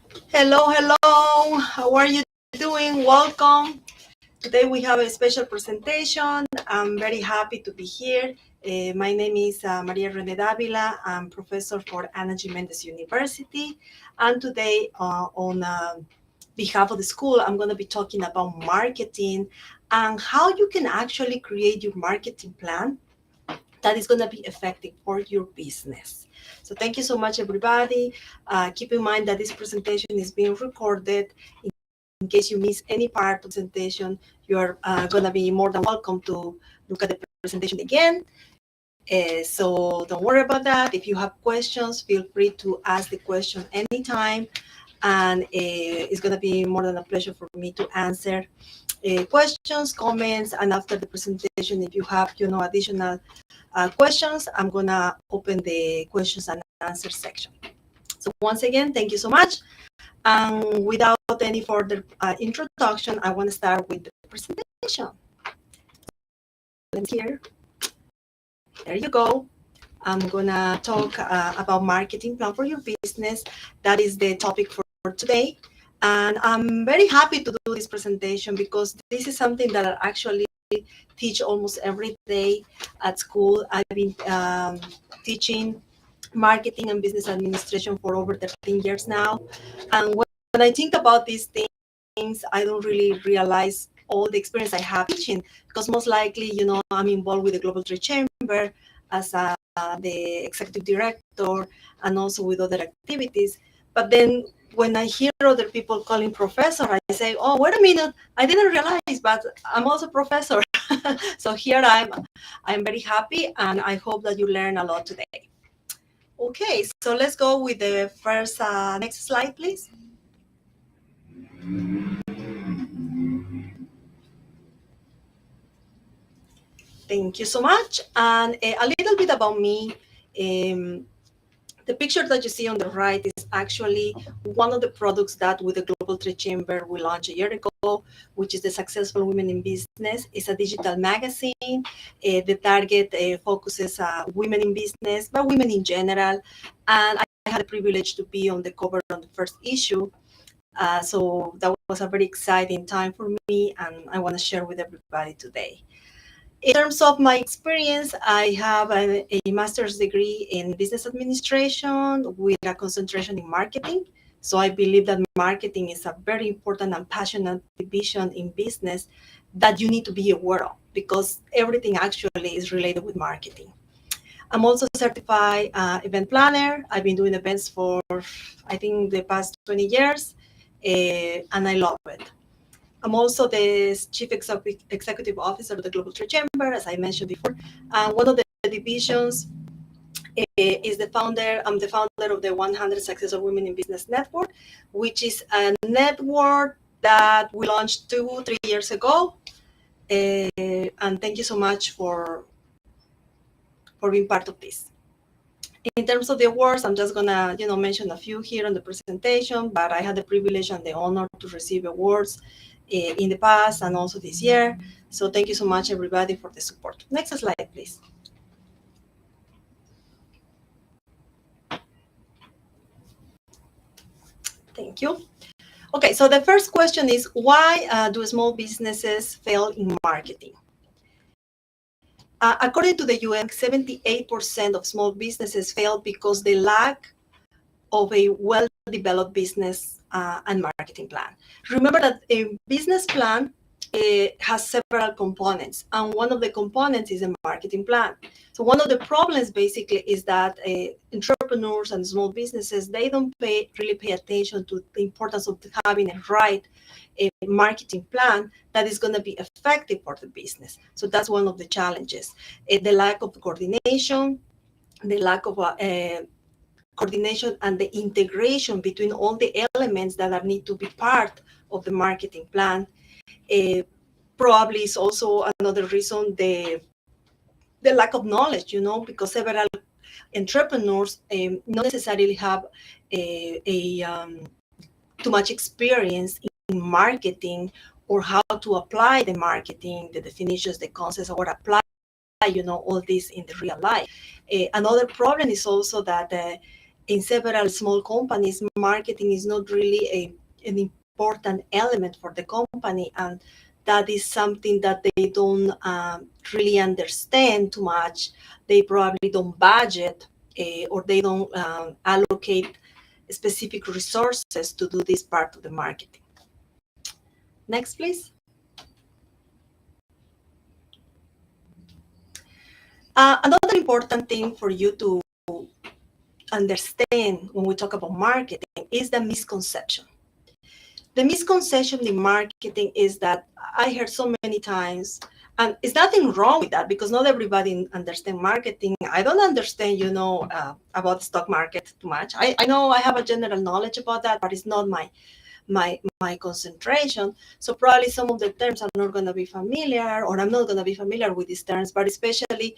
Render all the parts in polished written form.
Hello, hello. How are you doing? Welcome. Today we have a special presentation. I'm very happy to be here. My name is Maria Rene Davila. I'm professor for Energy Mendez University. And today, on behalf of the school, I'm going to be talking about marketing and how you can actually create your marketing plan that is going to be effective for your business. So thank you so much, everybody. Keep in mind that this presentation is being recorded. In case you miss any part of the presentation, you're going to be more than welcome to look at the presentation again. So don't worry about that. If you have questions, feel free to ask the question anytime. And it's going to be more than a pleasure for me to answer questions, comments, and after the presentation, if you have additional questions, I'm gonna open the questions and answer section. So once again, thank you so much. And without any further introduction, I want to start with the presentation. Let's hear. There you go. I'm gonna talk about marketing plan for your business. That is the topic for today. And I'm very happy to do this presentation because this is something that I actually teach almost every day at school. I've been teaching marketing and business administration for over 13 years now. And when I think about these things, I don't really realize all the experience I have teaching because most likely, I'm involved with the Global Trade Chamber as the executive director and also with other activities. But then when I hear other people calling professor, I say, oh, wait a minute, I didn't realize, but I'm also professor. So here I'm very happy and I hope that you learn a lot today. Okay, so let's go with the first, next slide, please. Thank you so much. And a little bit about me. Um, the picture that you see on the right is actually one of the products that with the Global Trade Chamber we launched a year ago, which is the Successful Women in Business. It's a digital magazine. The target focuses women in business, but women in general. And I had the privilege to be on the cover on the first issue. So that was a very exciting time for me, and I want to share with everybody today. In terms of my experience, I have a master's degree in business administration with a concentration in marketing. So I believe that marketing is a very important and passionate division in business that you need to be aware of because everything actually is related with marketing. I'm also a certified event planner. I've been doing events for, I think, the past 20 years, and I love it. I'm also the Chief Executive Officer of the Global Trade Chamber, as I mentioned before. One of the divisions is the founder. I'm the founder of the 100 Successful Women in Business Network, which is a network that we launched 3 years ago. And thank you so much for being part of this. In terms of the awards, I'm just gonna, mention a few here on the presentation, but I had the privilege and the honor to receive awards in the past and also this year. So thank you so much, everybody, for the support. Next slide, please. Thank you. Okay, so the first question is, why do small businesses fail in marketing? According to the UN, 78% of small businesses fail because they lack of a well-developed business and marketing plan. Remember that a business plan has several components, and one of the components is a marketing plan. So one of the problems basically is that entrepreneurs and small businesses, they don't really pay attention to the importance of having a right marketing plan that is going to be effective for the business. So that's one of the challenges. The lack of coordination, the lack of coordination and the integration between all the elements that are need to be part of the marketing plan. Probably is also another reason the lack of knowledge, because several entrepreneurs not necessarily have too much experience in marketing or how to apply the marketing, the definitions, the concepts, or apply all this in the real life. Another problem is also that in several small companies, marketing is not really an important element for the company, and that is something that they don't really understand too much. They probably don't budget or they don't allocate specific resources to do this part of the marketing. Next, please. Another important thing for you to understand when we talk about marketing is the misconception. The misconception in marketing is that I heard so many times, and it's nothing wrong with that because not everybody understands marketing. I don't understand, about the stock market too much. I know I have a general knowledge about that, but it's not my concentration. So probably some of the terms are not going to be familiar, or I'm not going to be familiar with these terms, but especially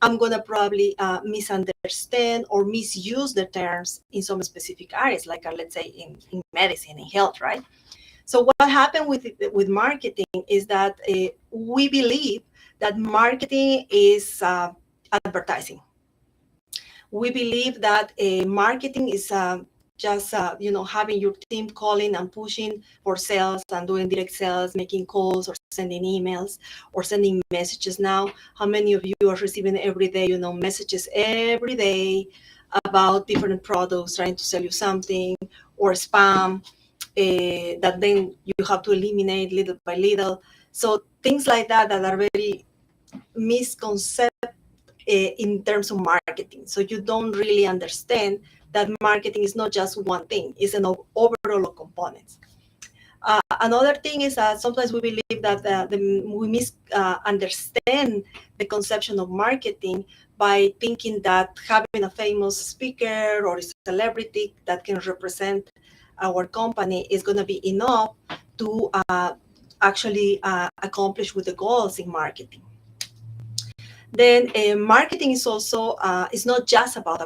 I'm going to probably misunderstand or misuse the terms in some specific areas, like let's say in medicine and health, right? So what happened with marketing is that we believe that marketing is advertising. We believe that marketing is just having your team calling and pushing for sales and doing direct sales, making calls or sending emails or sending messages. Now, how many of you are receiving every day, messages every day about different products trying to sell you something, or spam that then you have to eliminate little by little? So things like that are very misconceived in terms of marketing. So you don't really understand that marketing is not just one thing, it's an overall of components. Another thing is that sometimes we believe that we misunderstand the conception of marketing by thinking that having a famous speaker or a celebrity that can represent our company is going to be enough to actually accomplish with the goals in marketing. Then marketing is also, it's not just about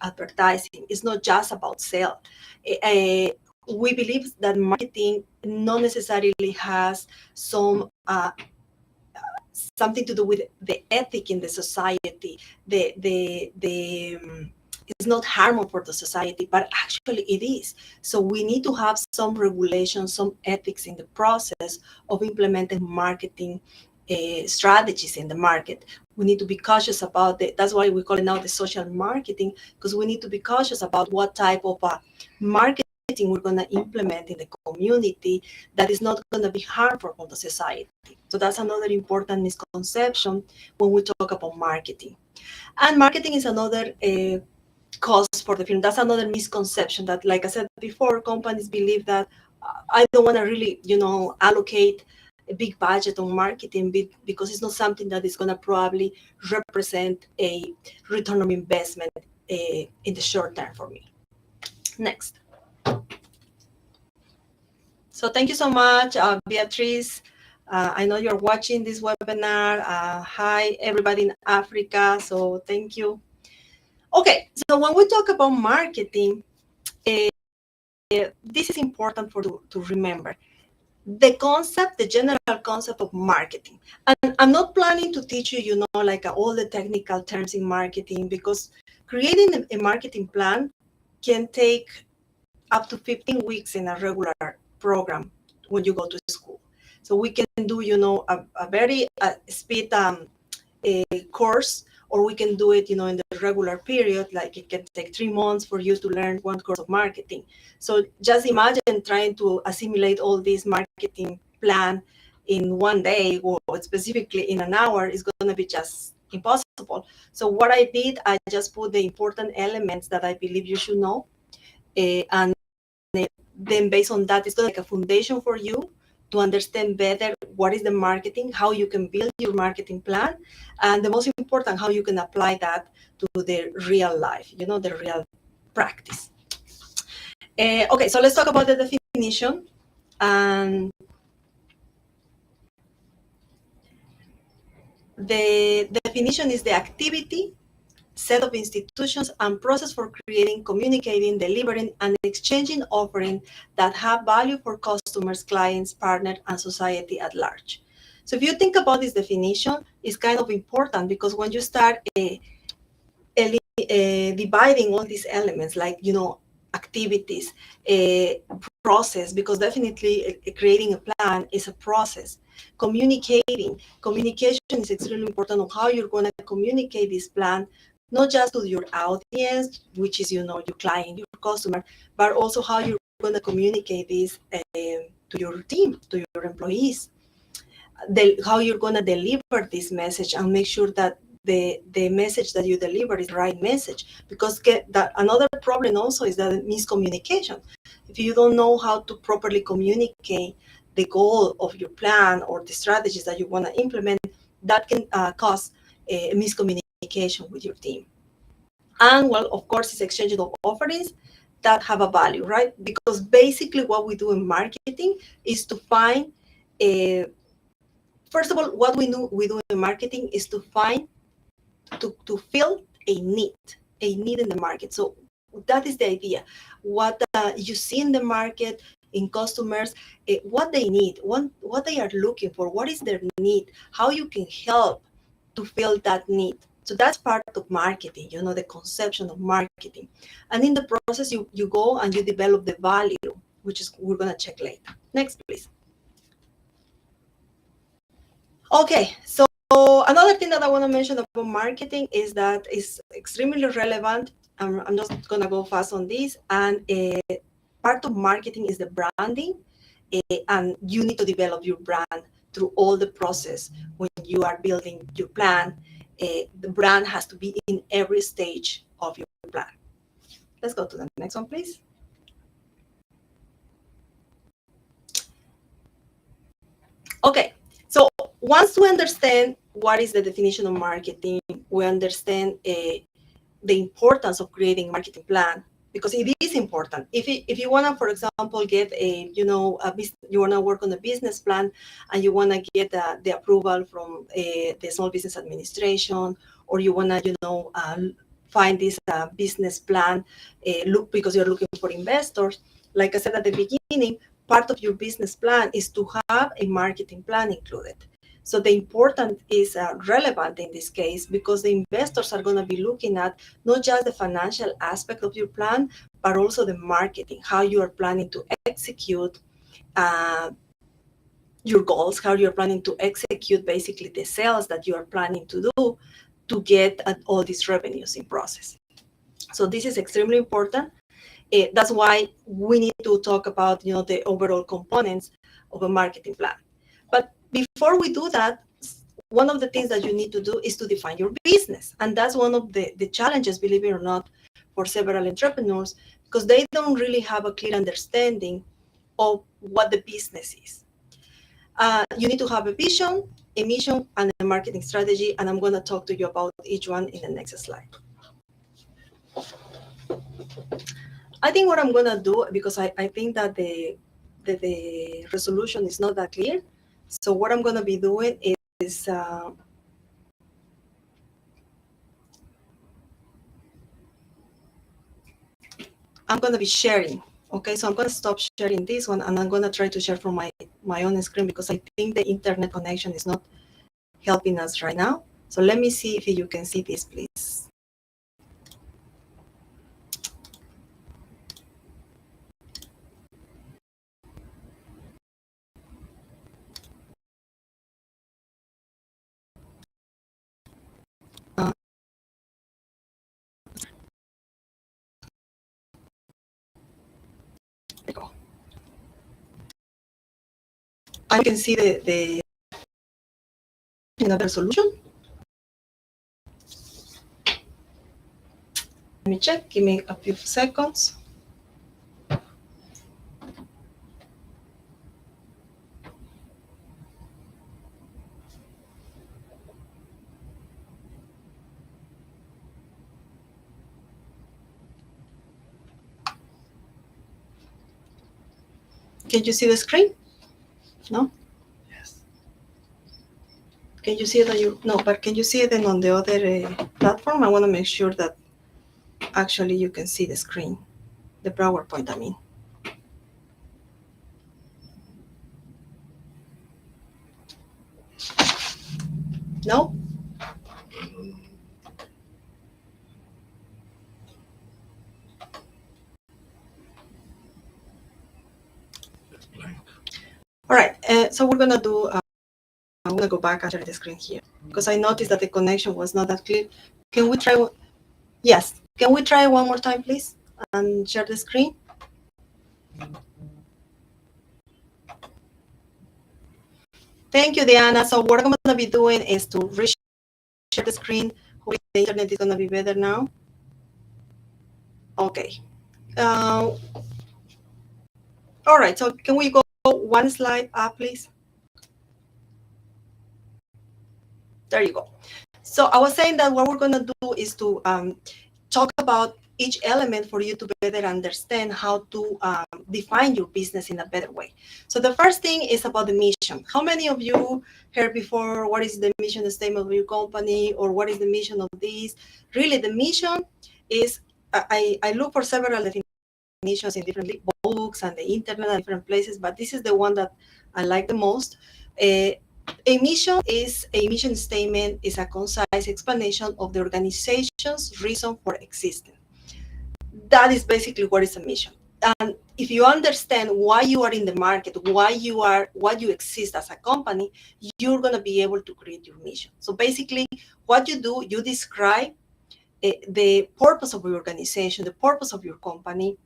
advertising. It's not just about sale. We believe that marketing not necessarily has something to do with the ethic in the society. It's not harmful for the society, but actually it is. So we need to have some regulations, some ethics in the process of implementing marketing strategies in the market. We need to be cautious about it. That's why we call it now the social marketing, because we need to be cautious about what type of marketing we're going to implement in the community that is not going to be harmful for the society. So that's another important misconception when we talk about marketing. And marketing is another cost for the film. That's another misconception that, like I said before, companies believe that I don't want to really, allocate a big budget on marketing because it's not something that is going to probably represent a return on investment in the short term for me. Next. So thank you so much, Beatrice. I know you're watching this webinar. Hi, everybody in Africa. So thank you. Okay, so when we talk about marketing, this is important to remember. The general concept of marketing. And I'm not planning to teach you, like all the technical terms in marketing, because creating a marketing plan can take up to 15 weeks in a regular program when you go to school. So we can do, a very speed course, or we can do it, in the regular period. Like it can take 3 months for you to learn one course of marketing. So just imagine trying to assimilate all this marketing plan in one day, or specifically in an hour, is going to be just impossible. So what I did, I just put the important elements that I believe you should know, and then based on that, it's like a foundation for you to understand better what is the marketing, how you can build your marketing plan, and the most important, how you can apply that to the real life, the real practice. Okay, so let's talk about the definition. And the definition is the activity, set of institutions, and process for creating, communicating, delivering, and exchanging offerings that have value for customers, clients, partners, and society at large. So if you think about this definition, it's kind of important, because when you start dividing all these elements, like, activities, process, because definitely creating a plan is a process. Communication is extremely important on how you're going to communicate this plan, not just to your audience, which is, your client, your customer, but also how you're going to communicate this to your team, to your employees, how you're going to deliver this message, and make sure that the message that you deliver is the right message. Because another problem also is that miscommunication. If you don't know how to properly communicate the goal of your plan or the strategies that you want to implement, that can cause miscommunication with your team. And, well, of course, it's exchanging of offerings that have a value, right? Because basically what we do in marketing is to find first of all, what we do in marketing is to fill a need in the market. So that is the idea. What you see in the market, in customers, what they need, what they are looking for, what is their need, how you can help to fill that need. So that's part of marketing, the conception of marketing. And in the process, you go and you develop the value, which is we're going to check later. Next, please. Okay, so another thing that I want to mention about marketing is that it's extremely relevant. I'm just going to go fast on this. And part of marketing is the branding. And you need to develop your brand through all the process. When you are building your plan, the brand has to be in every stage of your plan. Let's go to the next one, please. Okay, so once we understand what is the definition of marketing, we understand the importance of creating a marketing plan, because it is important. If you want to, for example, get you want to work on a business plan, and you want to get the approval from the Small Business Administration, or you want to, find this business plan, because you're looking for investors. Like I said at the beginning, part of your business plan is to have a marketing plan included. So the important is relevant in this case, because the investors are going to be looking at not just the financial aspect of your plan, but also the marketing, how you are planning to execute your goals, how you're planning to execute basically the sales that you are planning to do to get all these revenues in process. So this is extremely important. That's why we need to talk about the overall components of a marketing plan. But before we do that, one of the things that you need to do is to define your business. And that's one of the challenges, believe it or not, for several entrepreneurs, because they don't really have a clear understanding of what the business is. You need to have a vision, a mission, and a marketing strategy. And I'm going to talk to you about each one in the next slide. I think what I'm going to do, because I think that the resolution is not that clear. So what I'm going to be doing is I'm going to be sharing. Okay, so I'm going to stop sharing this one, and I'm going to try to share from my own screen, because I think the internet connection is not helping us right now. So let me see if you can see this, please. There you go. And you can see the resolution. Let me check. Give me a few seconds. Can you see the screen? No? Yes. Can you see it no, but can you see it on the other platform? I want to make sure that actually you can see the screen, the PowerPoint, I mean. No? All right, so we're gonna do, I'm gonna go back and share the screen here because I noticed that the connection was not that clear. Can we try? Yes, can we try one more time, please, and share the screen? Thank you, Diana. So what I'm gonna be doing is to share the screen. Hopefully the internet is gonna be better now. Okay. Uh, all right, so can we go one slide up, please? There you go. So I was saying that what we're going to do is to talk about each element for you to better understand how to define your business in a better way. So the first thing is about the mission. How many of you heard before what is the mission statement of your company, or what is the mission of this? Really, the mission is, I look for several definitions in different books and the internet and different places, but this is the one that I like the most. A mission statement is a concise explanation of the organization's reason for existing. That is basically what is a mission. And if you understand why you are in the market, why you exist as a company, you're going to be able to create your mission. So basically, what you do, you describe the purpose of your organization, the purpose of your company,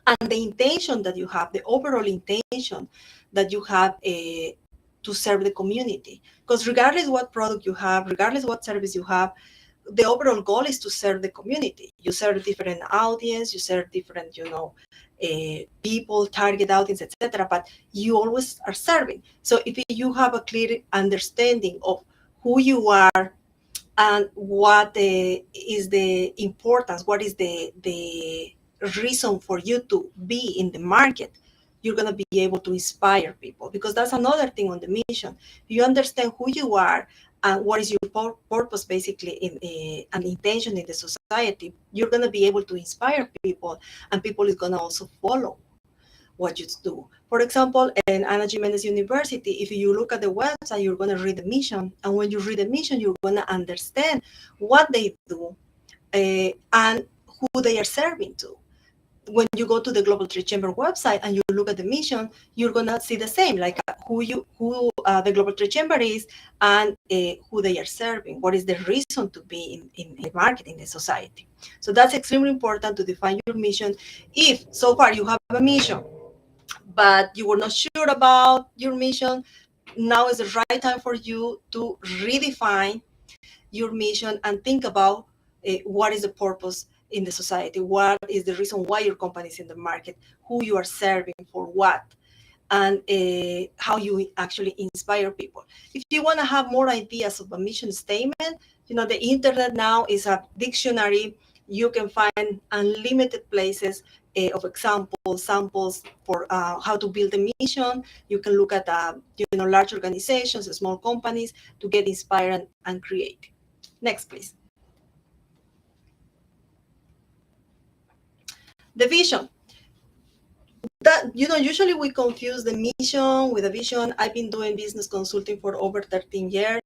and the intention that you have, the overall intention that you have to serve the community. Because regardless what product you have, regardless what service you have, the overall goal is to serve the community. You serve different audience, you serve different, people, target audience, etc. But you always are serving. So if you have a clear understanding of who you are and what is the importance, what is the reason for you to be in the market, you're going to be able to inspire people, because that's another thing on the mission. You understand who you are and what is your purpose basically in an intention in the society, you're going to be able to inspire people, and people is going to also follow what you do. For example, in Mendez University, if you look at the website, you're going to read the mission. And when you read the mission, you're going to understand what they do and who they are serving to. When you go to the Global Trade Chamber website and you look at the mission, you're going to see the same, like who the Global Trade Chamber is and who they are serving. What is the reason to be in the market, in the society? So that's extremely important to define your mission. If so far you have a mission, but you were not sure about your mission, now is the right time for you to redefine your mission and think about what is the purpose in the society, what is the reason why your company is in the market, who you are serving for what, and how you actually inspire people. If you want to have more ideas of a mission statement, the internet now is a dictionary. You can find unlimited places of samples for how to build a mission. You can look at large organizations, small companies, to get inspired and create. Next, please. The vision. That usually we confuse the mission with a vision. I've been doing business consulting for over 13 years,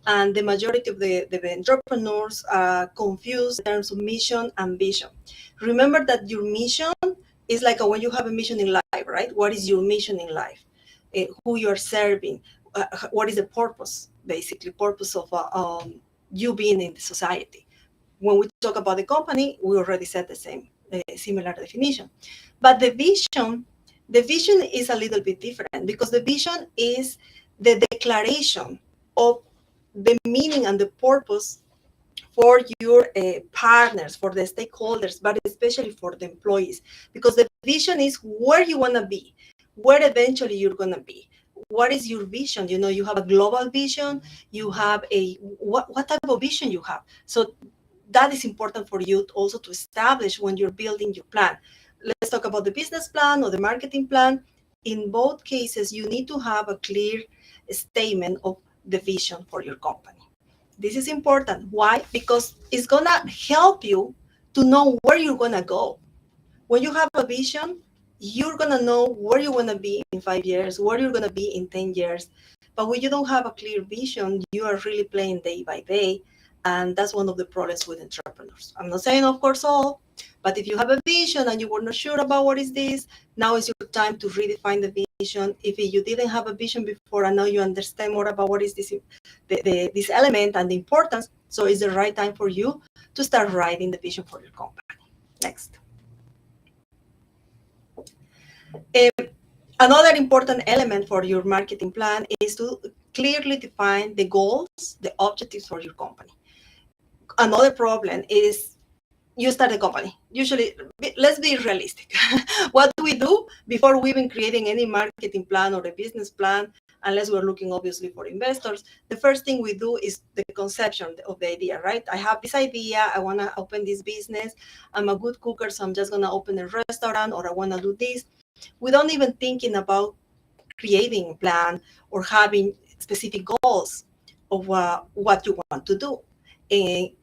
and the majority of the entrepreneurs confuse the terms of mission and vision. Remember that your mission is like when you have a mission in life, right? What is your mission in life? Who you are serving? What is the purpose, basically, purpose of you being in the society? When we talk about the company, we already said the same, similar definition. But the vision is a little bit different, because the vision is the declaration of the meaning and the purpose for your partners, for the stakeholders, but especially for the employees. Because the vision is where you want to be, where eventually you're going to be. What is your vision? You have a global vision, you have what type of vision you have. So that is important for you also to establish when you're building your plan. Let's talk about the business plan or the marketing plan. In both cases, you need to have a clear statement of the vision for your company. This is important. Why? Because it's going to help you to know where you're going to go. When you have a vision, you're going to know where you want to be in 5 years, where you're going to be in 10 years. But when you don't have a clear vision, you are really playing day by day. And that's one of the problems with entrepreneurs. I'm not saying, of course, all, but if you have a vision and you were not sure about what is this, now is your time to redefine the definition. If you didn't have a vision before and now you understand more about what is this element and the importance, so it's the right time for you to start writing the vision for your company. Next. Another important element for your marketing plan is to clearly define the goals, the objectives for your company. Another problem is you start a company. Usually, let's be realistic. What do we do before we've been creating any marketing plan or a business plan, unless we're looking obviously for investors? The first thing we do is the conception of the idea, right? I have this idea. I want to open this business. I'm a good cooker, so I'm just going to open a restaurant, or I want to do this. Without even thinking about creating a plan or having specific goals of what you want to do. In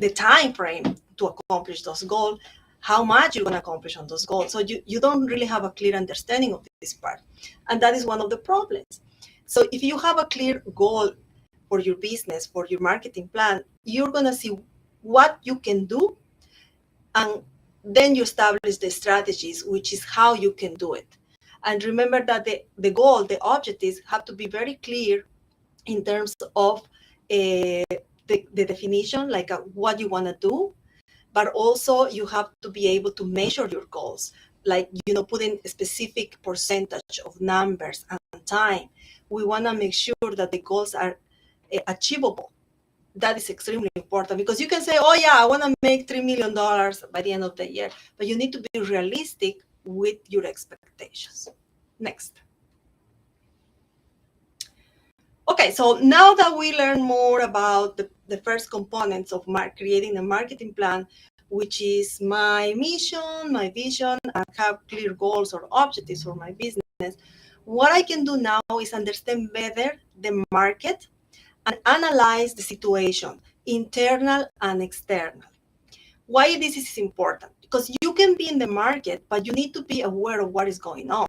the time frame to accomplish those goals, how much you're going to accomplish on those goals. So you don't really have a clear understanding of this part. And that is one of the problems. So if you have a clear goal for your business, for your marketing plan, you're going to see what you can do, and then you establish the strategies, which is how you can do it. And remember that the goal, the objectives have to be very clear in terms of the definition, like what you want to do, but also you have to be able to measure your goals, like, putting a specific percentage of numbers and time. We want to make sure that the goals are achievable. That is extremely important, because you can say, oh yeah, I want to make $3 million by the end of the year, but you need to be realistic with your expectations. Next. Okay, so now that we learn more about the first components of creating a marketing plan, which is my mission, my vision, and have clear goals or objectives for my business, what I can do now is understand better the market and analyze the situation, internal and external. Why this is important? Because you can be in the market, but you need to be aware of what is going on.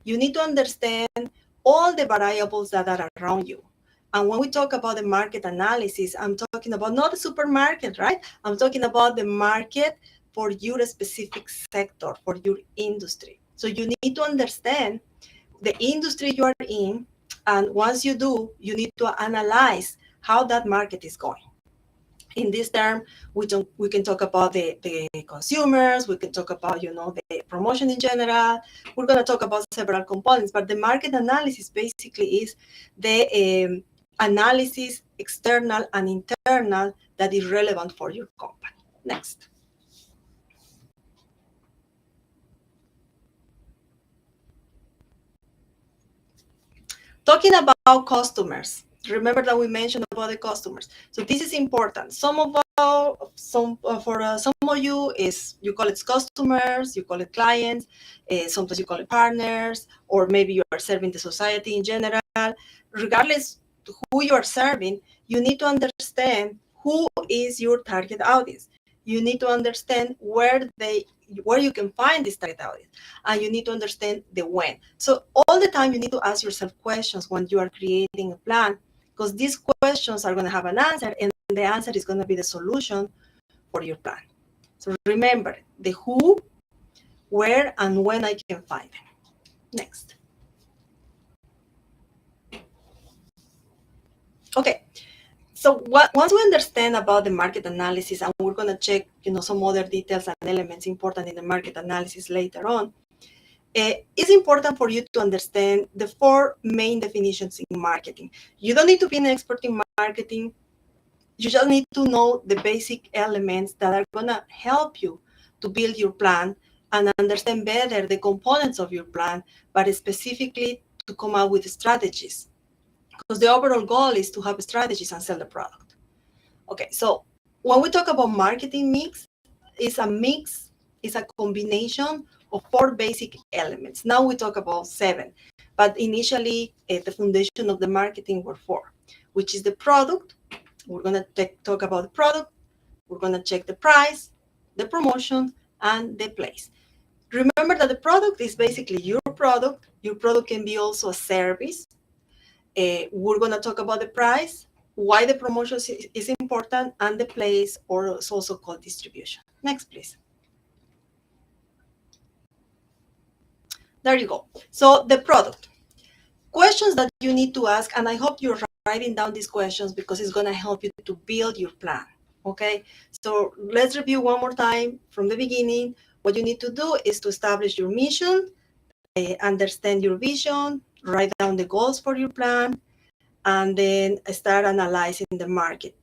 You need to understand all the variables that are around you. And when we talk about the market analysis, I'm talking about not the supermarket, right? I'm talking about the market for your specific sector, for your industry. So you need to understand the industry you are in, and once you do, you need to analyze how that market is going. In this term, we can talk about the consumers, we can talk about, the promotion in general. We're going to talk about several components, but the market analysis basically is the analysis, external and internal, that is relevant for your company. Next. Talking about customers. Remember that we mentioned about the customers. So this is important. For some of you, is you call it customers, you call it clients, sometimes you call it partners, or maybe you are serving the society in general. Regardless who you are serving, you need to understand who is your target audience. You need to understand where you can find this target audience, and you need to understand the when. So all the time you need to ask yourself questions when you are creating a plan, because these questions are going to have an answer, and the answer is going to be the solution for your plan. So remember the who, where, and when I can find them. Next. Okay. So once we understand about the market analysis, and we're going to check, some other details and elements important in the market analysis later on, it's important for you to understand the 4 main definitions in marketing. You don't need to be an expert in marketing. You just need to know the basic elements that are going to help you to build your plan and understand better the components of your plan, but specifically to come up with strategies. Because the overall goal is to have strategies and sell the product. Okay, so when we talk about marketing mix, it's a combination of 4 basic elements. Now we talk about 7, but initially the foundation of the marketing were 4, which is the product. We're going to talk about the product. We're going to check the price, the promotion, and the place. Remember that the product is basically your product. Your product can be also a service. We're going to talk about the price, why the promotion is important, and the place, or it's also called distribution. Next, please. There you go. So the product. Questions that you need to ask, and I hope you're writing down these questions because it's going to help you to build your plan. Okay, so let's review one more time from the beginning. What you need to do is to establish your mission, understand your vision, write down the goals for your plan, and then start analyzing the market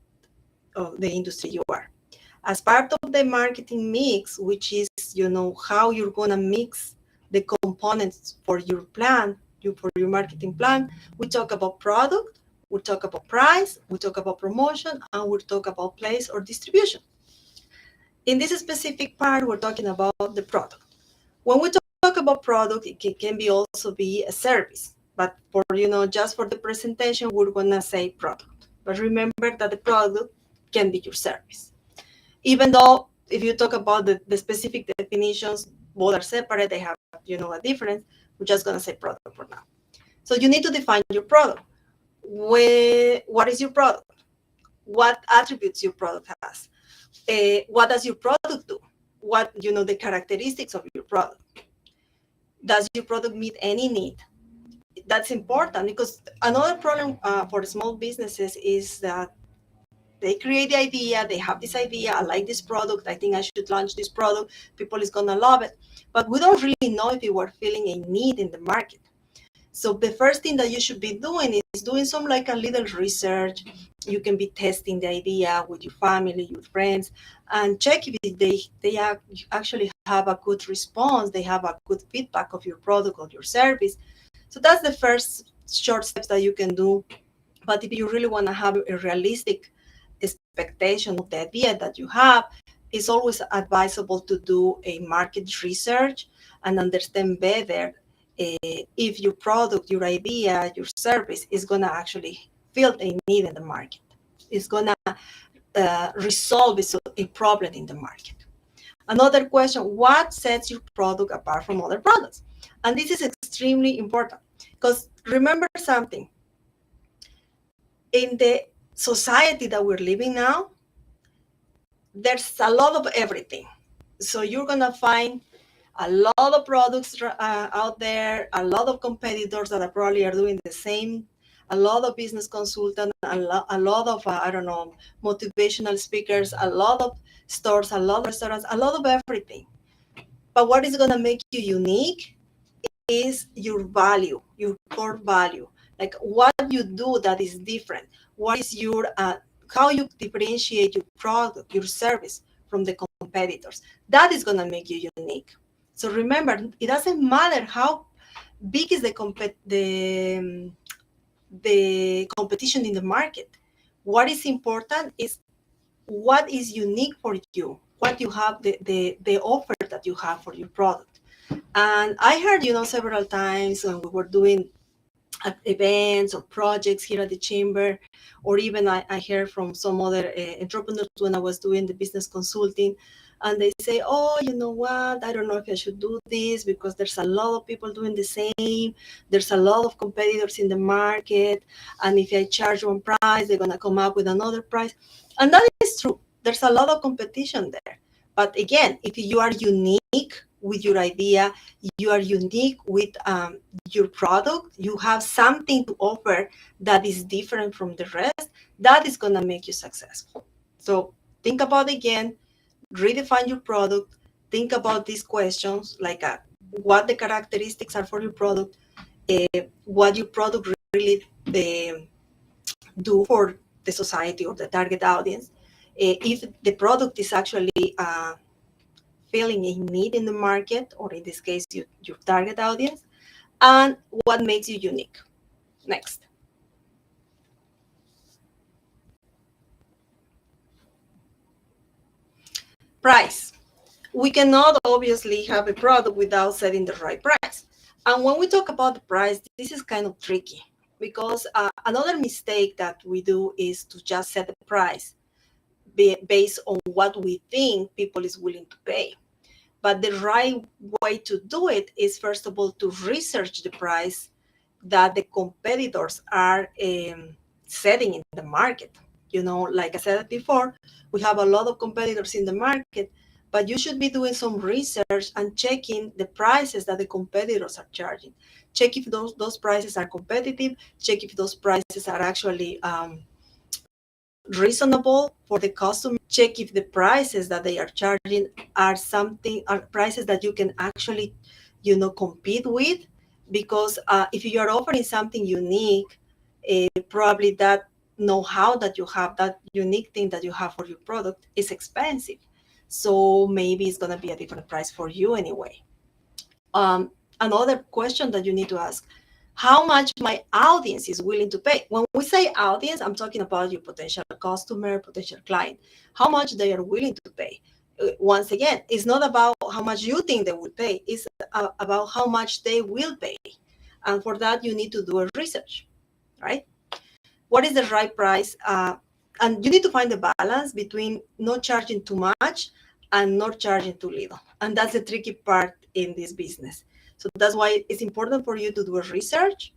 of the industry you are. As part of the marketing mix, which is how you're gonna mix the components for your plan, for your marketing plan, we talk about product, we talk about price, we talk about promotion, and we talk about place or distribution. In this specific part, we're talking about the product. When we talk about product, it can be also be a service, but for just for the presentation, we're gonna say product. But remember that the product can be your service. Even though if you talk about the specific definitions, both are separate, they have a difference. We're just gonna say product for now. So you need to define your product. What is your product? What attributes your product has? What does your product do? What the characteristics of your product? Does your product meet any need? That's important because another problem for small businesses is that they create the idea, they have this idea, I like this product, I think I should launch this product, people is gonna love it, but we don't really know if you are feeling a need in the market. So the first thing that you should be doing is doing some like a little research. You can be testing the idea with your family, your friends, and check if they actually have a good response, they have a good feedback of your product or your service. So that's the first short steps that you can do. But if you really want to have a realistic expectation of the idea that you have, it's always advisable to do a market research and understand better if your product, your idea, your service is going to actually fill a need in the market. It's going to resolve a problem in the market. Another question, what sets your product apart from other products? And this is extremely important because remember something, in the society that we're living now, there's a lot of everything. So you're going to find a lot of products out there, a lot of competitors that are probably are doing the same, a lot of business consultants, a lot of, motivational speakers, a lot of stores, a lot of restaurants, a lot of everything. But what is going to make you unique is your value, your core value. Like what you do that is different. What is your, how you differentiate your product, your service from the competitors. That is going to make you unique. So remember, it doesn't matter how big is the competition in the market. What is important is what is unique for you, what you have, the offer that you have for your product. And I heard, several times when we were doing events or projects here at the chamber, or even I heard from some other entrepreneurs when I was doing the business consulting, and they say, oh, you know what, I don't know if I should do this because there's a lot of people doing the same, there's a lot of competitors in the market, and if I charge one price, they're going to come up with another price. And that is true. There's a lot of competition there. But again, if you are unique with your idea, you are unique with your product, you have something to offer that is different from the rest, that is going to make you successful. So think about again, redefine your product, think about these questions like what the characteristics are for your product, what your product really do for the society or the target audience, if the product is actually filling a need in the market, or in this case, your target audience, and what makes you unique. Next. Price. We cannot obviously have a product without setting the right price. And when we talk about the price, this is kind of tricky because another mistake that we do is to just set the price based on what we think people is willing to pay. But the right way to do it is, first of all, to research the price that the competitors are setting in the market. Like I said before, we have a lot of competitors in the market, but you should be doing some research and checking the prices that the competitors are charging. Check if those prices are competitive, check if those prices are actually reasonable for the customer, check if the prices that they are charging are prices that you can actually compete with, because if you are offering something unique, probably that know-how that you have, that unique thing that you have for your product is expensive, so maybe it's going to be a different price for you anyway. Another question that you need to ask: how much my audience is willing to pay? When we say audience, I'm talking about your potential customer, potential client, how much they are willing to pay. Once again, it's not about how much you think they will pay, it's about how much they will pay. And for that, you need to do a research, right? What is the right price? And you need to find the balance between not charging too much and not charging too little. And that's the tricky part in this business. So that's why it's important for you to do a research.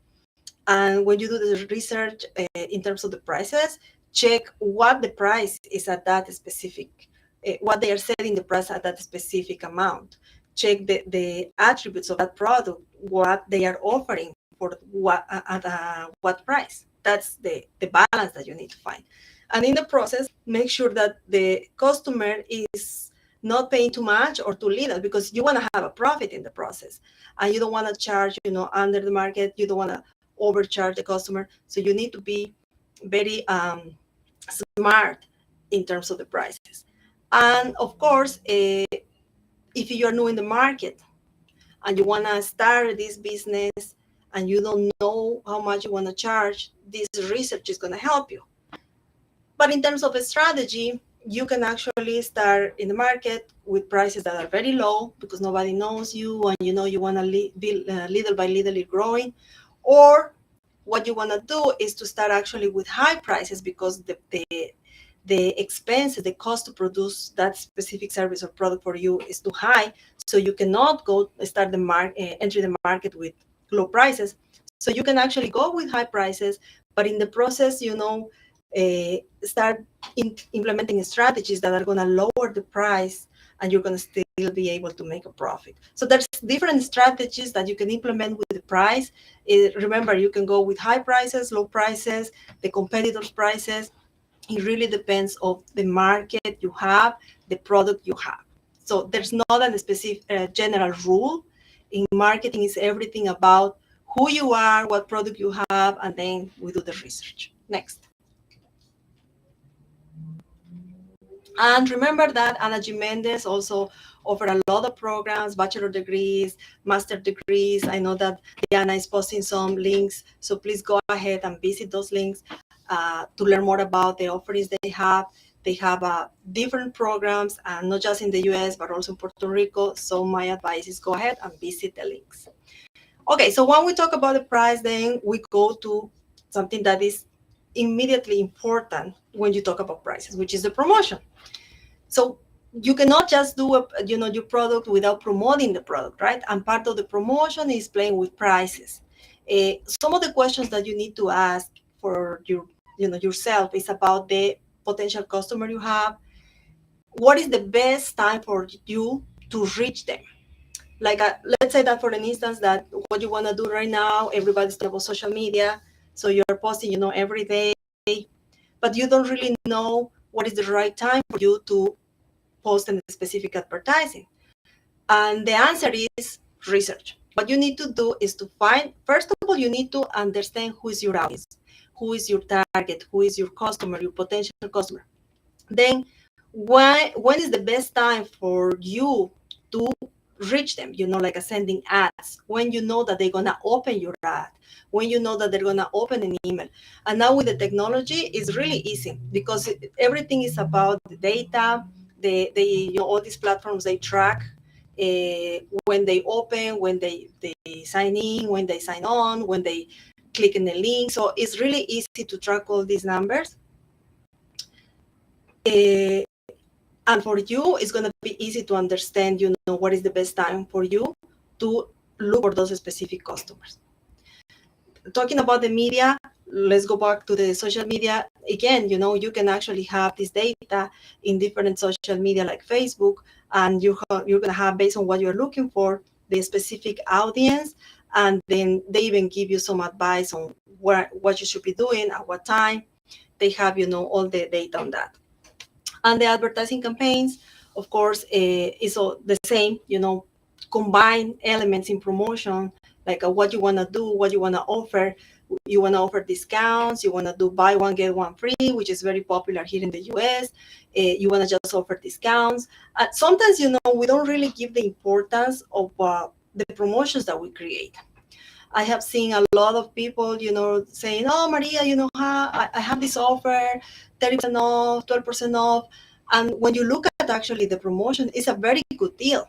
And when you do the research in terms of the prices, check what the price is at that specific, what they are setting the price at that specific amount. Check the attributes of that product, what they are offering for what price. That's the balance that you need to find. And in the process, make sure that the customer is not paying too much or too little, because you want to have a profit in the process. And you don't want to charge, under the market. You don't want to overcharge the customer. So you need to be very smart in terms of the prices. And of course, if you are new in the market and you want to start this business and you don't know how much you want to charge, this research is going to help you. But in terms of a strategy, you can actually start in the market with prices that are very low because nobody knows you, and you want to be little by little growing. Or what you want to do is to start actually with high prices, because the expense, the cost to produce that specific service or product for you is too high. So you cannot enter the market with low prices. So you can actually go with high prices, but in the process, start implementing strategies that are going to lower the price, and you're going to still be able to make a profit. So there's different strategies that you can implement with the price. Remember, you can go with high prices, low prices, the competitors' prices. It really depends on the market you have, the product you have. So there's not a specific general rule. In marketing, is everything about who you are, what product you have, and then we do the research. Next. And remember that Anna G. Mendez also offer a lot of programs, bachelor degrees, master degrees. I know that Diana is posting some links, so please go ahead and visit those links to learn more about the offerings they have. They have different programs, not just in the US, but also in Puerto Rico. So my advice is go ahead and visit the links. Okay, so when we talk about the price, then we go to something that is immediately important when you talk about prices, which is the promotion. So you cannot just do your product without promoting the product, right? And part of the promotion is playing with prices. Some of the questions that you need to ask for yourself is about the potential customer you have. What is the best time for you to reach them? Like let's say that, for an instance, that what you want to do right now, everybody's talking about social media, so you're posting every day, but you don't really know what is the right time for you to post a specific advertising. And the answer is research. What you need to do is to find, first of all, you need to understand who is your audience, who is your target, who is your customer, your potential customer. Then when is the best time for you to reach them, like sending ads, when you know that they're going to open your ad, when you know that they're going to open an email. And now with the technology, it's really easy, because everything is about the data. All these platforms, they track when they open, when they sign in, when they sign on, when they click in the link. So it's really easy to track all these numbers. And for you, it's going to be easy to understand, what is the best time for you to look for those specific customers. Talking about the media, let's go back to the social media again. You can actually have this data in different social media like Facebook, and you're going to have, based on what you're looking for, the specific audience, and then they even give you some advice on what you should be doing at what time. They have all the data on that. And the advertising campaigns, of course, is all the same. Combine elements in promotion, like what you want to do, what you want to offer. You want to offer discounts, you want to do buy one get one free, which is very popular here in the US. You want to just offer discounts. Sometimes we don't really give the importance of the promotions that we create. I have seen a lot of people, saying, "Oh, Maria, I have this offer, 30% off, 12% off." And when you look at actually the promotion, it's a very good deal.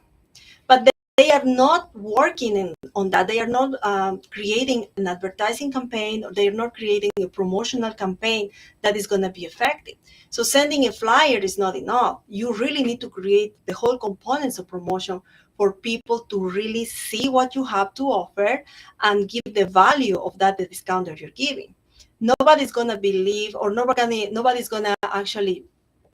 But they are not working on that. They are not creating an advertising campaign, or they are not creating a promotional campaign that is going to be effective. So sending a flyer is not enough. You really need to create the whole components of promotion for people to really see what you have to offer and give the value of that, the discount that you're giving. Nobody's going to believe, or nobody's going to actually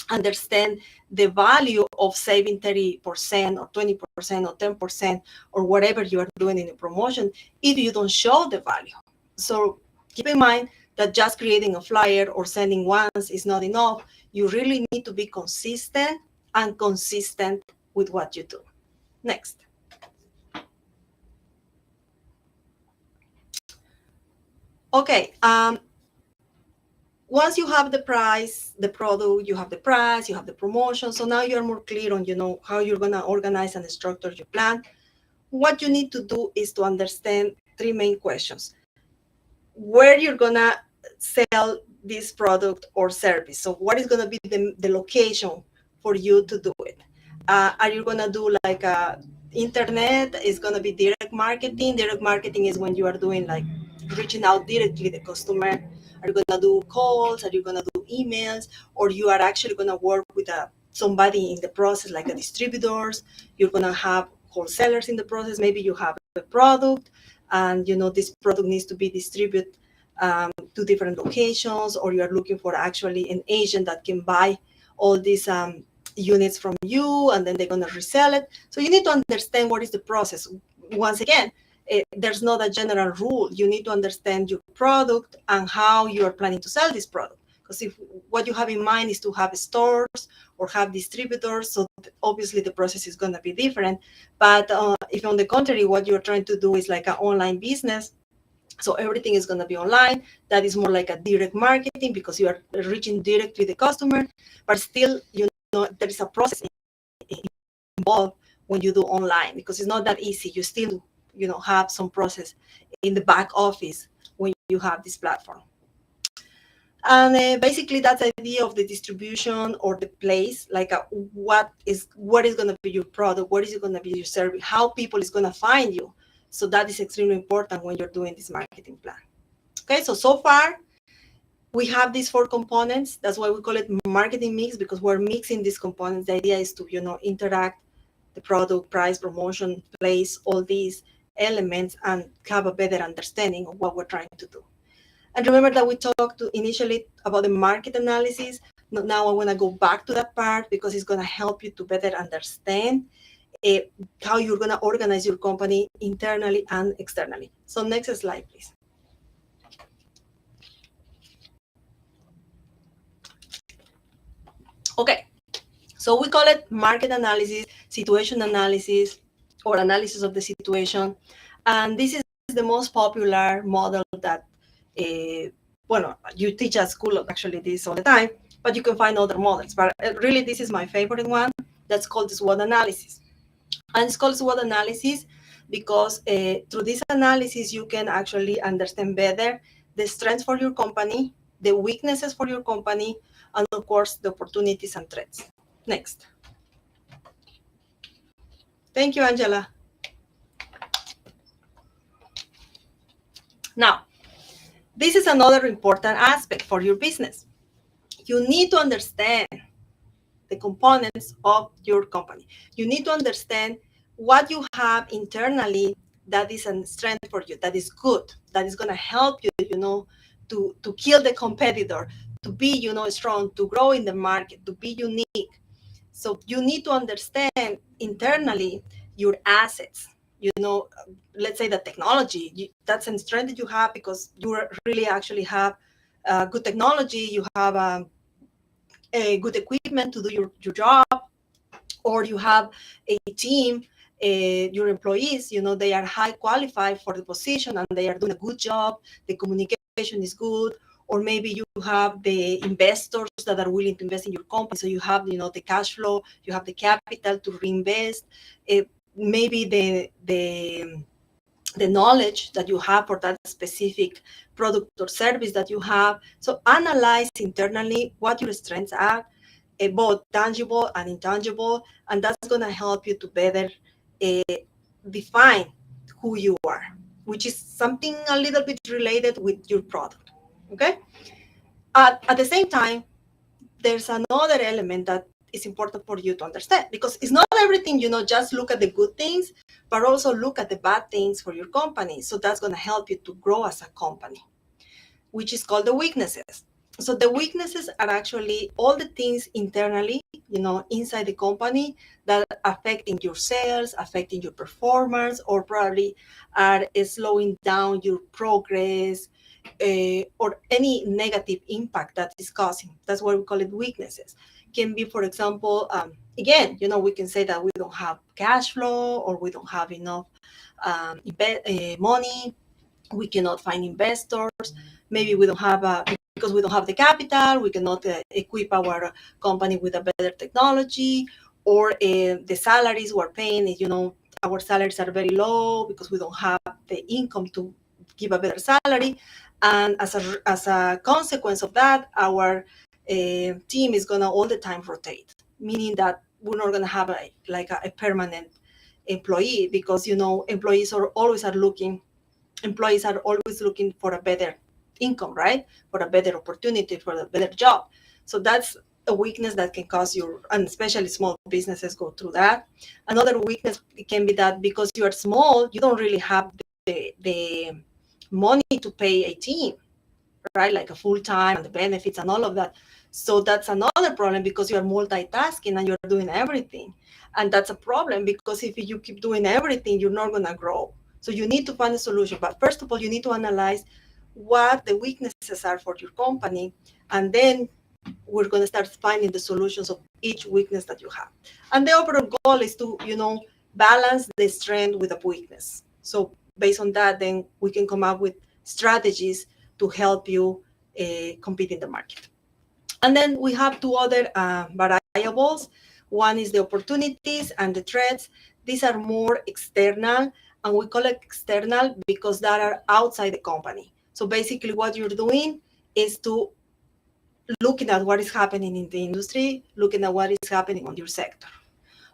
understand the value of saving 30% or 20% or 10% or whatever you are doing in a promotion if you don't show the value. So keep in mind that just creating a flyer or sending once is not enough. You really need to be consistent and consistent with what you do. Next. Okay. Once you have the price, the product, you have the price, you have the promotion. So now you're more clear on, how you're going to organize and structure your plan. What you need to do is to understand three main questions: where you're going to sell this product or service. So what is going to be the location for you to do it? Are you going to do like internet? Is going to be direct marketing? Direct marketing is when you are doing like reaching out directly to the customer. Are you going to do calls? Are you going to do emails? Or you are actually going to work with somebody in the process, like a distributors? You're going to have wholesalers in the process. Maybe you have a product, and this product needs to be distributed to different locations, or you are looking for actually an agent that can buy all these units from you, and then they're going to resell it. So you need to understand what is the process. Once again, there's not a general rule. You need to understand your product and how you are planning to sell this product. Because if what you have in mind is to have stores or have distributors, so obviously the process is going to be different. But if on the contrary, what you're trying to do is like an online business, so everything is going to be online, that is more like a direct marketing, because you are reaching directly the customer. But still, there is a process involved when you do online, because it's not that easy. You still have some process in the back office when you have this platform. And basically that's the idea of the distribution or the place, like what is going to be your product, what is going to be your service, how people is going to find you. So that is extremely important when you're doing this marketing plan. Okay, so far we have these 4 components. That's why we call it marketing mix, because we're mixing these components. The idea is to interact the product, price, promotion, place, all these elements, and have a better understanding of what we're trying to do. And remember that we talked initially about the market analysis. Now I want to go back to that part, because it's going to help you to better understand how you're going to organize your company internally and externally. So next slide, please. Okay, so we call it market analysis, situation analysis, or analysis of the situation. And this is the most popular model that you teach at school, actually, this all the time, but you can find other models. But really, this is my favorite one. That's called the SWOT analysis. And it's called SWOT analysis because through this analysis, you can actually understand better the strengths for your company, the weaknesses for your company, and of course, the opportunities and threats. Next. Thank you, Angela. Now, this is another important aspect for your business. You need to understand the components of your company. You need to understand what you have internally that is a strength for you, that is good, that is going to help you, to kill the competitor, to be, strong, to grow in the market, to be unique. So you need to understand internally your assets. Let's say the technology, that's a strength that you have because you really actually have good technology, you have a good equipment to do your job, or you have a team, your employees, they are high qualified for the position and they are doing a good job, the communication is good, or maybe you have the investors that are willing to invest in your company. So you have, the cash flow, you have the capital to reinvest, maybe the knowledge that you have for that specific product or service that you have. So analyze internally what your strengths are, both tangible and intangible, and that's going to help you to better define who you are, which is something a little bit related with your product. Okay. At the same time, there's another element that is important for you to understand, because it's not everything, just look at the good things, but also look at the bad things for your company. So that's going to help you to grow as a company, which is called the weaknesses. So the weaknesses are actually all the things internally, inside the company that are affecting your sales, affecting your performance, or probably are slowing down your progress, or any negative impact that is causing. That's why we call it weaknesses. Can be, for example, again, we can say that we don't have cash flow, or we don't have enough money, we cannot find investors, maybe we don't have because we don't have the capital, we cannot equip our company with a better technology, or the salaries we're paying, our salaries are very low because we don't have the income to give a better salary. And as a consequence of that, our team is going to all the time rotate, meaning that we're not going to have a permanent employee, because employees are always looking for a better income, right? For a better opportunity, for a better job. So that's a weakness that can cause you, and especially small businesses go through that. Another weakness can be that because you are small, you don't really have the money to pay a team, right? Like a full time and the benefits and all of that. So that's another problem, because you are multitasking and you're doing everything. And that's a problem, because if you keep doing everything, you're not going to grow. So you need to find a solution. But first of all, you need to analyze what the weaknesses are for your company. And then we're going to start finding the solutions of each weakness that you have. And the overall goal is to, balance the strength with a weakness. So based on that, then we can come up with strategies to help you compete in the market. And then we have two other variables. One is the opportunities and the threats. These are more external, and we call it external because that are outside the company. So basically what you're doing is to looking at what is happening in the industry, looking at what is happening on your sector.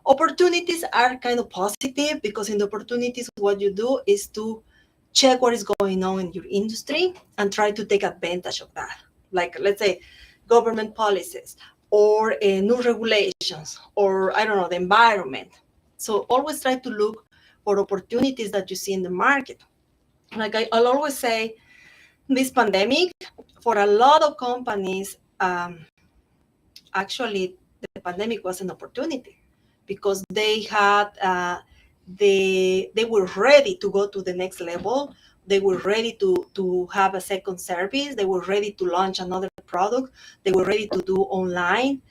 Opportunities are kind of positive, because in the opportunities, what you do is to check what is going on in your industry and try to take advantage of that. Like, let's say, government policies, or new regulations, or I don't know, the environment. So always try to look for opportunities that you see in the market. Like I'll always say, this pandemic, for a lot of companies, actually, the pandemic was an opportunity, because they had they were ready to go to the next level. They were ready to have a second service. They were ready to launch another product. They were ready to do online.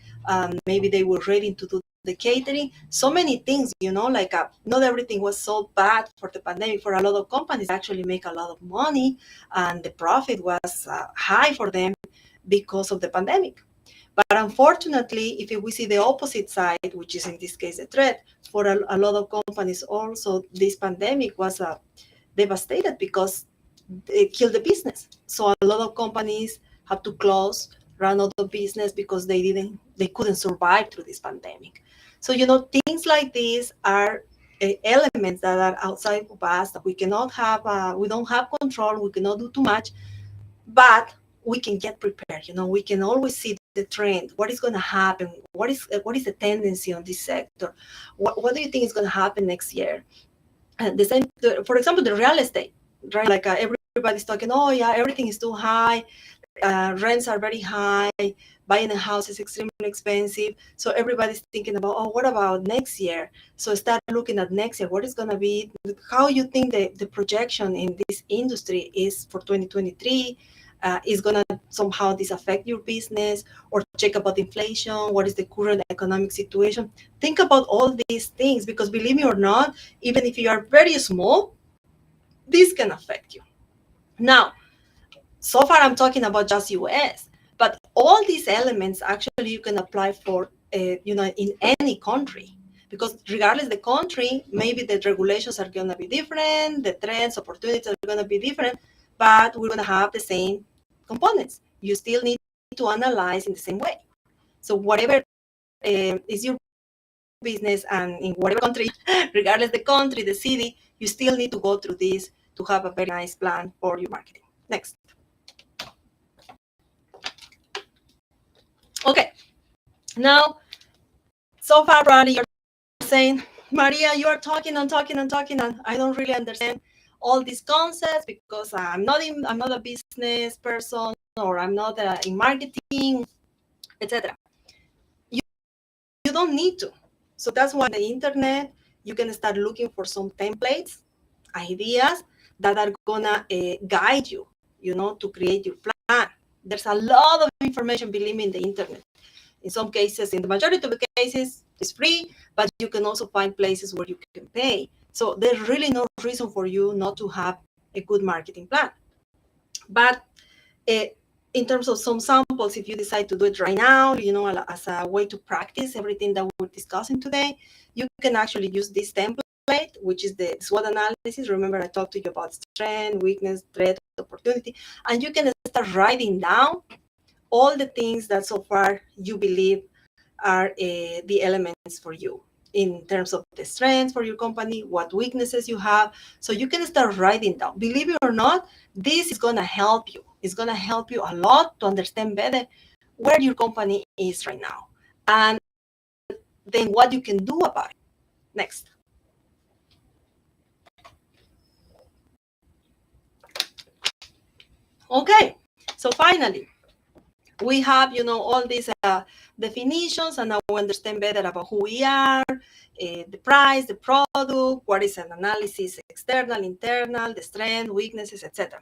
Maybe they were ready to do the catering. So many things, not everything was so bad for the pandemic. For a lot of companies, actually make a lot of money, and the profit was high for them because of the pandemic. But unfortunately, if we see the opposite side, which is in this case a threat, for a lot of companies also, this pandemic was devastated because it killed the business. So a lot of companies have to close, run out of business, because they couldn't survive through this pandemic. So, things like these are elements that are outside of us, that we cannot have, we don't have control, we cannot do too much, but we can get prepared. We can always see the trend. What is going to happen? What is the tendency on this sector? What do you think is going to happen next year? The same, for example, the real estate, right? Like everybody everybody's talking, oh yeah, everything is too high, rents are very high, buying a house is extremely expensive. So everybody's thinking about, oh, what about next year? So start looking at next year. What is going to be, how you think the projection in this industry is for 2023? Is going to somehow this affect your business? Or check about inflation. What is the current economic situation? Think about all these things, because believe me or not, even if you are very small, this can affect you. Now, so far I'm talking about just US, but all these elements actually you can apply for in any country, because regardless the country, maybe the regulations are going to be different, the trends, opportunities are going to be different, but we're going to have the same components. You still need to analyze in the same way. So whatever is your business, and in whatever country, regardless the country, the city, you still need to go through this to have a very nice plan for your marketing. Next. Okay, now, so far, Brady, you're saying, Maria, you are talking and talking and talking, and I don't really understand all these concepts because I'm not a business person, or I'm not in marketing, etc. You don't need to. So that's why on the internet, you can start looking for some templates, ideas that are gonna guide you, to create your plan. There's a lot of information, believe me, in the internet. In some cases, in the majority of the cases, it's free, but you can also find places where you can pay. So there's really no reason for you not to have a good marketing plan. But in terms of some samples, if you decide to do it right now, as a way to practice everything that we're discussing today, you can actually use this template, which is the SWOT analysis. Remember, I talked to you about strength, weakness, threat, opportunity, and you can start writing down all the things that so far you believe are the elements for you in terms of the strengths for your company, what weaknesses you have. So you can start writing down. Believe it or not, this is going to help you. It's going to help you a lot to understand better where your company is right now, and then what you can do about it. Next. Okay, so finally, we have, all these definitions, and now we understand better about who we are, the price, the product, what is an analysis, external, internal, the strength, weaknesses, etc.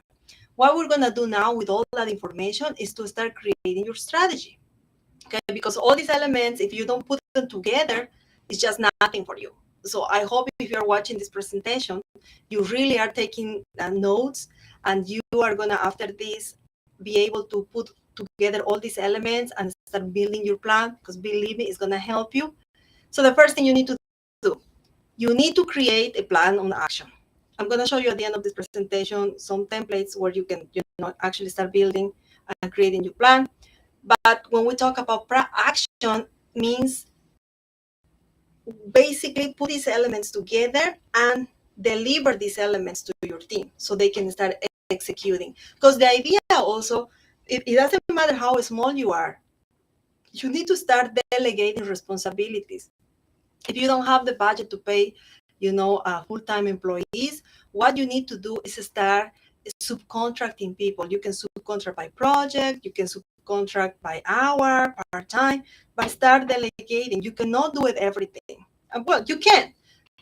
What we're going to do now with all that information is to start creating your strategy. Okay, because all these elements, if you don't put them together, it's just nothing for you. So I hope if you're watching this presentation, you really are taking notes, and you are going to, after this, be able to put together all these elements and start building your plan, because believe me, it's going to help you. So the first thing you need to do, you need to create a plan on action. I'm going to show you at the end of this presentation some templates where you can actually start building and creating your plan. But when we talk about action, means basically put these elements together and deliver these elements to your team so they can start executing. Because the idea also, it doesn't matter how small you are, you need to start delegating responsibilities. If you don't have the budget to pay, full-time employees, what you need to do is start subcontracting people. You can subcontract by project, you can subcontract by hour, part-time, but start delegating. You cannot do it everything. Well, you can,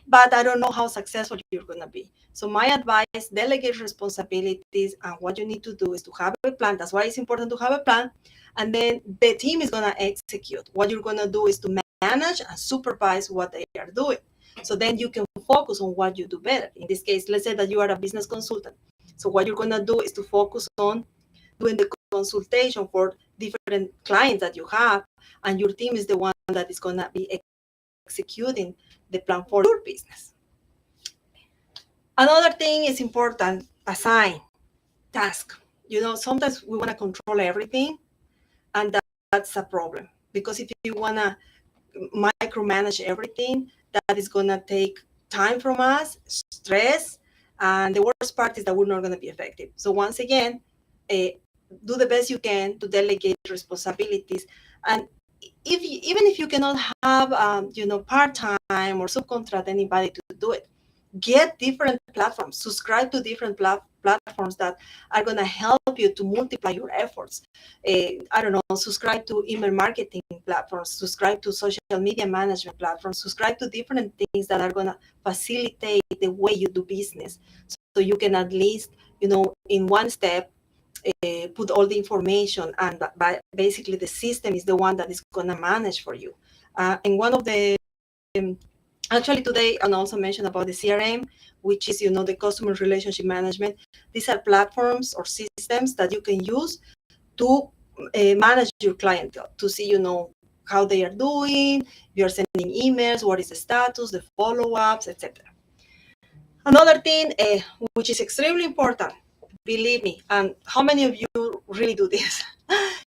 but I don't know how successful you're going to be. So my advice, delegate responsibilities, and what you need to do is to have a plan. That's why it's important to have a plan. And then the team is going to execute. What you're going to do is to manage and supervise what they are doing. So then you can focus on what you do better. In this case, let's say that you are a business consultant. So what you're going to do is to focus on doing the consultation for different clients that you have, and your team is the one that is going to be executing the plan for your business. Another thing is important, assign task. Sometimes we want to control everything, and that's a problem, because if you want to micromanage everything, that is going to take time from us, stress, and the worst part is that we're not going to be effective. So once again, do the best you can to delegate responsibilities. And even if you cannot have part-time or subcontract anybody to do it, get different platforms, subscribe to different platforms that are going to help you to multiply your efforts. I don't know, subscribe to email marketing platforms, subscribe to social media management platforms, subscribe to different things that are going to facilitate the way you do business. So you can at least, in one step, put all the information, and basically the system is the one that is going to manage for you. And one of the actually today, and also mentioned about the CRM, which is the customer relationship management. These are platforms or systems that you can use to manage your clientele, to see how they are doing, if you're sending emails, what is the status, the follow-ups, etc. Another thing, which is extremely important, believe me, and how many of you really do this?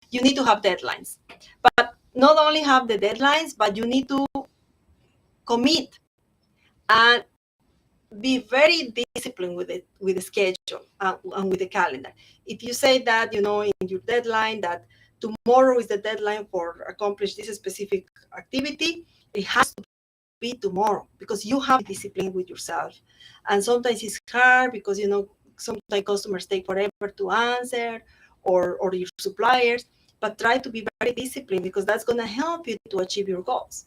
You need to have deadlines. But not only have the deadlines, but you need to commit and be very disciplined with it, with the schedule and with the calendar. If you say that, in your deadline that tomorrow is the deadline for accomplish this specific activity, it has to be tomorrow, because you have discipline with yourself. And sometimes it's hard because, sometimes customers take forever to answer, or your suppliers, but try to be very disciplined, because that's going to help you to achieve your goals.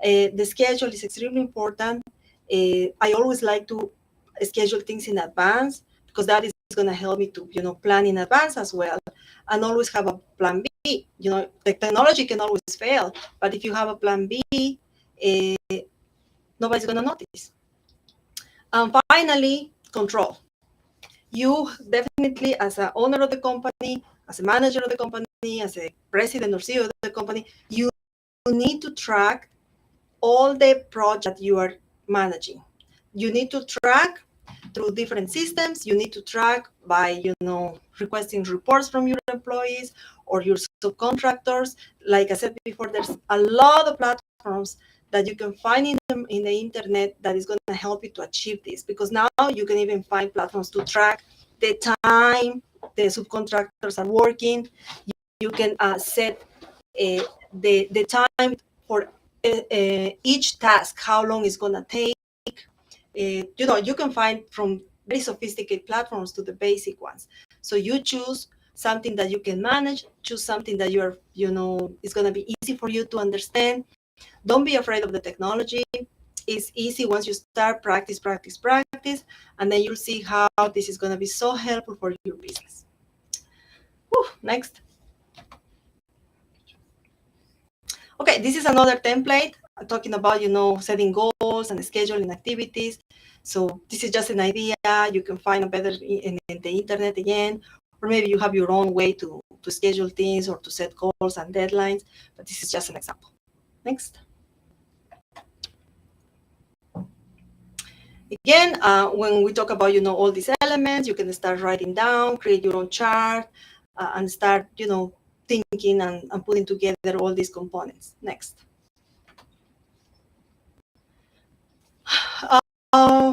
The schedule is extremely important. I always like to schedule things in advance, because that is going to help me to, plan in advance as well, and always have a plan B. The technology can always fail, but if you have a plan B, nobody's going to notice. And finally, control. You definitely, as an owner of the company, as a manager of the company, as a president or CEO of the company, you need to track all the projects you are managing. You need to track through different systems. You need to track by, requesting reports from your employees or your subcontractors. Like I said before, there's a lot of platforms that you can find in the internet that is going to help you to achieve this, because now you can even find platforms to track the time the subcontractors are working. You can set the time for each task, how long it's going to take. You can find from very sophisticated platforms to the basic ones. So you choose something that you can manage, choose something that it's going to be easy for you to understand. Don't be afraid of the technology. It's easy once you start, practice, and then you'll see how this is going to be so helpful for your business. Whew, next. Okay, this is another template talking about, setting goals and scheduling activities. So this is just an idea. You can find a better in the internet again, or maybe you have your own way to schedule things or to set goals and deadlines, but this is just an example. Next. Again, when we talk about, all these elements, you can start writing down, create your own chart, and start, thinking and putting together all these components. Next.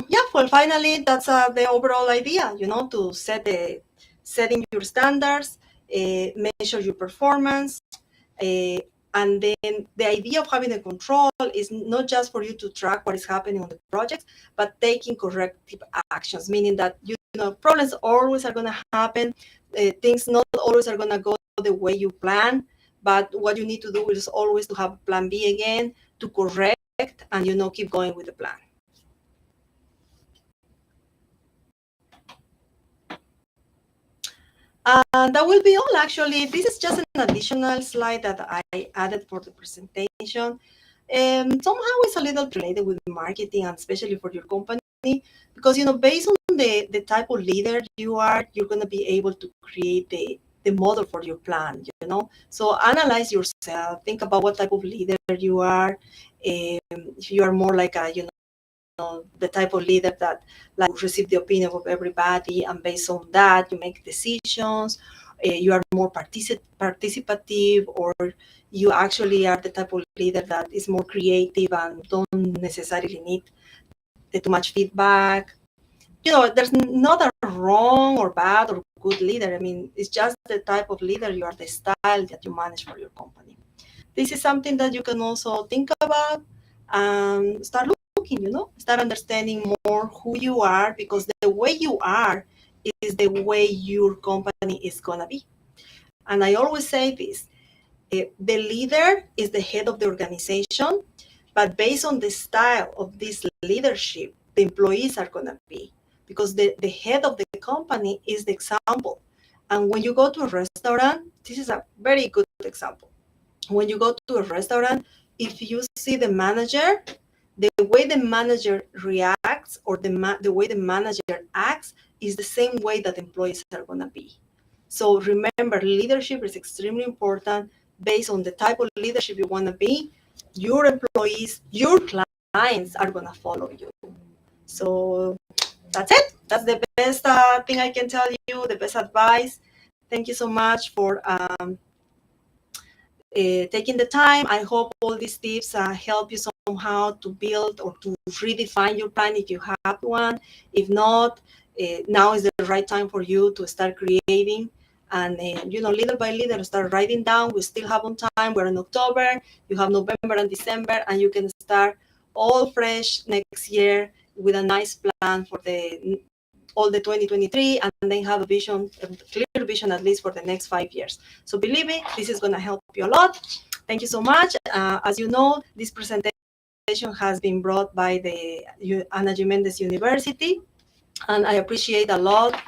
Yeah, well, finally, that's the overall idea, to setting your standards, measure your performance, and then the idea of having a control is not just for you to track what is happening on the projects, but taking corrective actions, meaning that, problems always are going to happen. Things not always are going to go the way you plan, but what you need to do is always to have a plan B again to correct and, keep going with the plan. And that will be all, actually. This is just an additional slide that I added for the presentation. Somehow it's a little related with marketing, and especially for your company, because, based on the type of leader you are, you're going to be able to create the model for your plan, So analyze yourself, think about what type of leader you are. If you are more like the type of leader that receive the opinion of everybody, and based on that you make decisions. You are more participative, or you actually are the type of leader that is more creative and don't necessarily need too much feedback. There's not a wrong or bad or good leader. I mean, it's just the type of leader you are, the style that you manage for your company. This is something that you can also think about and start looking, start understanding more who you are, because the way you are is the way your company is going to be. And I always say this, the leader is the head of the organization, but based on the style of this leadership, the employees are going to be, because the head of the company is the example. And when you go to a restaurant, this is a very good example. When you go to a restaurant, if you see the manager, the way the manager reacts or the way the manager acts is the same way that employees are going to be. So remember, leadership is extremely important. Based on the type of leadership you want to be, your employees, your clients are going to follow you. So that's it. That's the best thing I can tell you, the best advice. Thank you so much for taking the time. I hope all these tips help you somehow to build or to redefine your plan if you have one. If not, now is the right time for you to start creating. And little by little, start writing down. We still have on time. We're in October. You have November and December, and you can start all fresh next year with a nice plan for all the 2023, and then have a clear vision at least for the next 5 years. So believe me, this is going to help you a lot. Thank you so much. As you know, this presentation has been brought by the Mendez University, and I appreciate a lot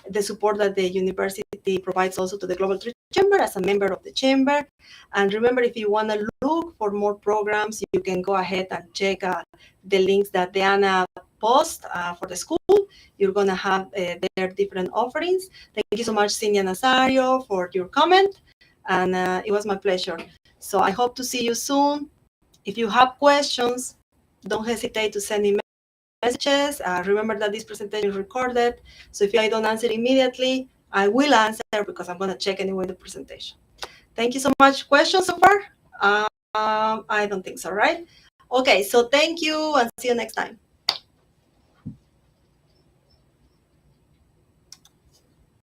the support that the university provides also to the Global Trade Chamber as a member of the chamber. And remember, if you want to look for more programs, you can go ahead and check the links that Diana post for the school. You're going to have their different offerings. Thank you so much, Cindy Nazario, for your comment. And it was my pleasure. So I hope to see you soon. If you have questions, don't hesitate to send me messages. Remember that this presentation is recorded. So if I don't answer immediately, I will answer because I'm going to check anyway the presentation. Thank you so much. Questions so far? I don't think so, right? Okay, so thank you and see you next time.